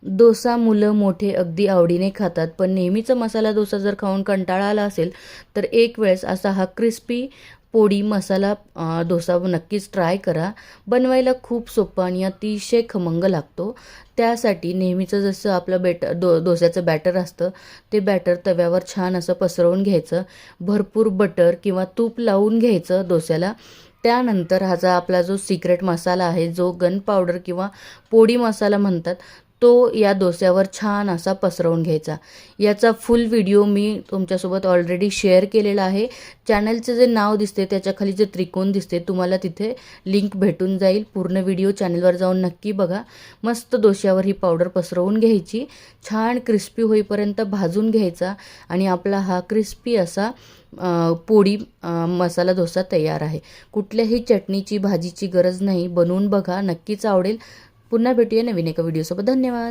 डोसा मुलं मोठे अगदी आवडीने खातात, पण नेहमीचा मसाला डोसा जर खाऊन कंटाळा आला असेल, तर एक वेळेस असा हा क्रिस्पी पोडी मसाला डोसा नक्कीच ट्राय करा. बनवायला खूप सोपं आणि अतिशय खमंग लागतो. त्यासाठी नेहमीचं जसं आपलं डोस्याचं बॅटर असतं, ते बॅटर तव्यावर छान असं पसरवून घ्यायचं. भरपूर बटर किंवा तूप लावून घ्यायचं डोस्याला. त्यानंतर आपला जो सिक्रेट मसाला आहे, जो गन पावडर किंवा पोडी मसाला म्हणतात, तो या डोस्यावर छान असा पसरवून घ्यायचा. याचा फुल व्हिडिओ मी तुमच्यासोबत ऑलरेडी शेअर केलेला आहे. चॅनलचं जे नाव दिसते त्याच्या खाली जे त्रिकोण दिसते, तुम्हाला तिथे लिंक भेटून जाईल. पूर्ण व्हिडिओ चॅनलवर जाऊन नक्की बघा. मस्त डोस्यावर ही पावडर पसरवून घ्यायची, छान क्रिस्पी होईपर्यंत भाजून घ्यायचा आणि आपला हा क्रिस्पी असा पोडी मसाला डोसा तयार आहे. कुठल्याही चटणीची भाजीची गरज नाही. बनवून बघा, नक्कीच आवडेल. पुन्हा भेटूया नवीन एका व्हिडिओसोबत. धन्यवाद.